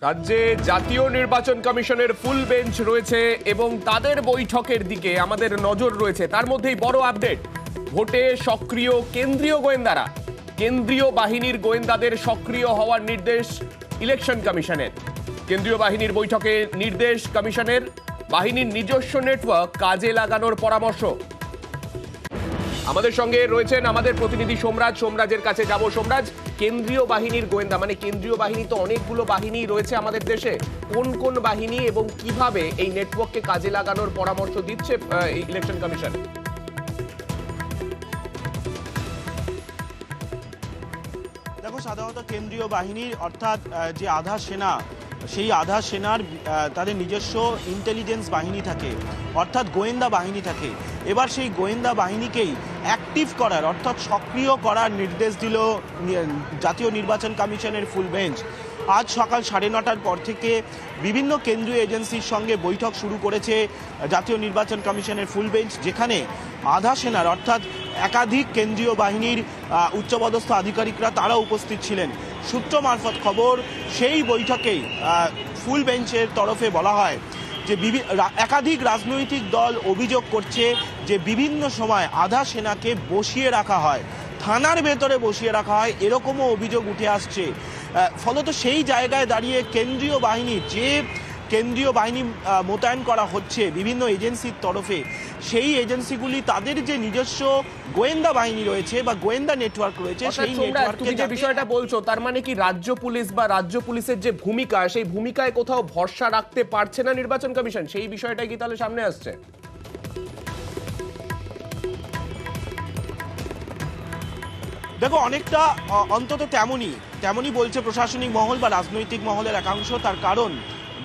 রাজ্যে জাতীয় নির্বাচন কমিশনের ফুল বেঞ্চ রয়েছে এবং তাদের বৈঠকের দিকে আমাদের নজর রয়েছে। তার মধ্যেই বড় আপডেট, ভোটে সক্রিয় কেন্দ্রীয় গোয়েন্দারা, কেন্দ্রীয় বাহিনীর গোয়েন্দাদের সক্রিয় হওয়ার নির্দেশ ইলেকশন কমিশনের। কেন্দ্রীয় বাহিনীর বৈঠকে নির্দেশ কমিশনের, বাহিনীর নিজস্ব নেটওয়ার্ক কাজে লাগানোর পরামর্শ। আমাদের সঙ্গে রয়েছেন আমাদের প্রতিনিধি সোমরাজ। সোমরাজের কাছে যাব। সোমরাজ, কেন্দ্রীয় বাহিনীর গোয়েন্দা মানে কেন্দ্রীয় বাহিনী তো অনেকগুলো বাহিনী রয়েছে আমাদের দেশে, কোন কোন বাহিনী এবং কিভাবে এই নেটওয়ার্ককে কাজে লাগানোর পরামর্শ দিচ্ছে ইলেকশন কমিশন? দেখো, সাধারণত কেন্দ্রীয় বাহিনীর অর্থাৎ যে আধা সেনা, সেই আধা সেনার তাদের নিজস্ব ইন্টেলিজেন্স বাহিনী থাকে, অর্থাৎ গোয়েন্দা বাহিনী থাকে। এবার সেই গোয়েন্দা বাহিনীকেই অ্যাক্টিভ করার অর্থাৎ সক্রিয় করার নির্দেশ দিল জাতীয় নির্বাচন কমিশনের ফুল বেঞ্চ। আজ সকাল 9:30টার পর থেকে বিভিন্ন কেন্দ্রীয় এজেন্সির সঙ্গে বৈঠক শুরু করেছে জাতীয় নির্বাচন কমিশনের ফুল বেঞ্চ, যেখানে আধা সেনার অর্থাৎ একাধিক কেন্দ্রীয় বাহিনীর উচ্চপদস্থ আধিকারিকরা তারা উপস্থিত ছিলেন। সূত্র মারফত খবর, সেই বৈঠকেই ফুল বেঞ্চের তরফে বলা হয় যে একাধিক রাজনৈতিক দল অভিযোগ করছে যে বিভিন্ন সময় আধা সেনাকে বসিয়ে রাখা হয়, থানার ভেতরে বসিয়ে রাখা হয়, এরকমও অভিযোগ উঠে আসছে। ফলত সেই জায়গায় দাঁড়িয়ে কেন্দ্রীয় বাহিনী মোতায়েন করা হচ্ছে বিভিন্ন এজেন্সির তরফে। সেই এজেন্সিগুলি তাদের যে নিজস্ব গোয়েন্দা বাহিনী রয়েছে বা গোয়েন্দা নেটওয়ার্ক রয়েছে, সেই নেটওয়ার্কে যে বিষয়টা বলছো, তার মানে কি রাজ্য পুলিশ বা রাজ্য পুলিশের যে ভূমিকা, সেই ভূমিকায় কোথাও ভরসা রাখতে পারছে না নির্বাচন কমিশন? সেই বিষয়টা কি তাহলে সামনে আসছে? দেখো, অনেকটা অন্তত তেমনই বলছে প্রশাসনিক মহল বা রাজনৈতিক মহলের একাংশ। তার কারণ,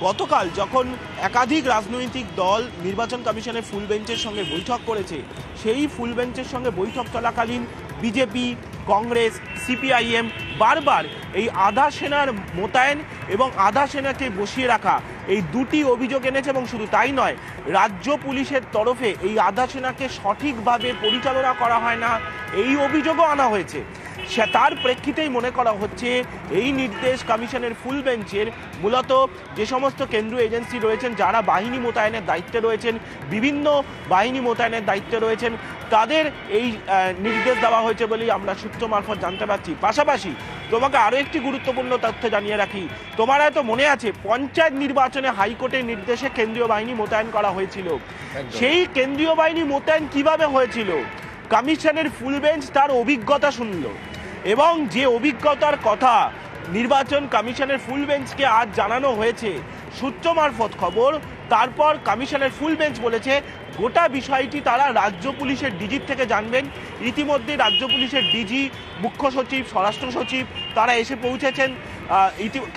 গতকাল যখন একাধিক রাজনৈতিক দল নির্বাচন কমিশনের ফুল বেঞ্চের সঙ্গে বৈঠক করেছে, সেই ফুল বেঞ্চের সঙ্গে বৈঠক চলাকালীন বিজেপি, কংগ্রেস, সিপিআইএম বারবার এই আধা সেনার মোতায়েন এবং আধা সেনাকে বসিয়ে রাখা, এই দুটি অভিযোগ এনেছে। এবং শুধু তাই নয়, রাজ্য পুলিশের তরফে এই আধা সেনাকে সঠিকভাবে পরিচালনা করা হয় না, এই অভিযোগও আনা হয়েছে। তার প্রেক্ষিতেই মনে করা হচ্ছে এই নির্দেশ কমিশনের ফুল বেঞ্চের মূলত যে সমস্ত কেন্দ্রীয় এজেন্সি রয়েছেন, যারা বাহিনী মোতায়েনের দায়িত্বে রয়েছেন, বিভিন্ন বাহিনী মোতায়েনের দায়িত্বে রয়েছেন, তাদের এই নির্দেশ দেওয়া হয়েছে বলেই আমরা সূত্র মারফত জানতে পারছি। পাশাপাশি তোমাকে আরও একটি গুরুত্বপূর্ণ তথ্য জানিয়ে রাখি, তোমার হয়তো মনে আছে পঞ্চায়েত নির্বাচনে হাইকোর্টের নির্দেশে কেন্দ্রীয় বাহিনী মোতায়েন করা হয়েছিল। সেই কেন্দ্রীয় বাহিনী মোতায়েন কিভাবে হয়েছিল, কমিশনের ফুল বেঞ্চ তার অভিজ্ঞতা শুনল এবং যে অভিজ্ঞতার কথা নির্বাচন কমিশনের ফুল বেঞ্চকে আজ জানানো হয়েছে সূত্র মারফত খবর। তারপর কমিশনের ফুল বেঞ্চ বলেছে গোটা বিষয়টি তারা রাজ্য পুলিশের ডিজির থেকে জানবেন। ইতিমধ্যে রাজ্য পুলিশের ডিজি, মুখ্য সচিব, স্বরাষ্ট্র সচিব তারা এসে পৌঁছেছেন।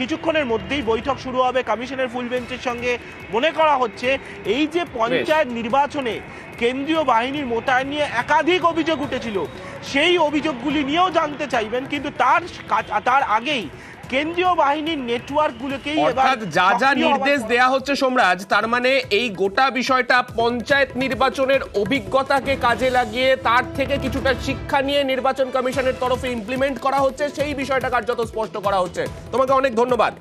কিছুক্ষণের মধ্যেই বৈঠক শুরু হবে কমিশনের ফুল বেঞ্চের সঙ্গে। মনে করা হচ্ছে এই যে পঞ্চায়েত নির্বাচনে কেন্দ্রীয় বাহিনীর মোতায়েন নিয়ে একাধিক অভিযোগ উঠেছিল, সেই অভিযোগগুলি নিয়েও জানতে চাইবেন, কিন্তু তার আগেই কেন্দ্রীয় বাহিনীর নেটওয়ার্কগুলোকেই অর্থাৎ যা নির্দেশ দেয়া হচ্ছে সোমরাজ, তার মানে এই গোটা বিষয়টা পঞ্চায়েত নির্বাচনের অভিজ্ঞতাকে কাজে লাগিয়ে তার থেকে কিছুটা শিক্ষা নিয়ে নির্বাচন কমিশনের তরফে ইমপ্লিমেন্ট করা হচ্ছে, সেই বিষয়টা কার্যত স্পষ্ট করা হচ্ছে। তোমাকে অনেক ধন্যবাদ।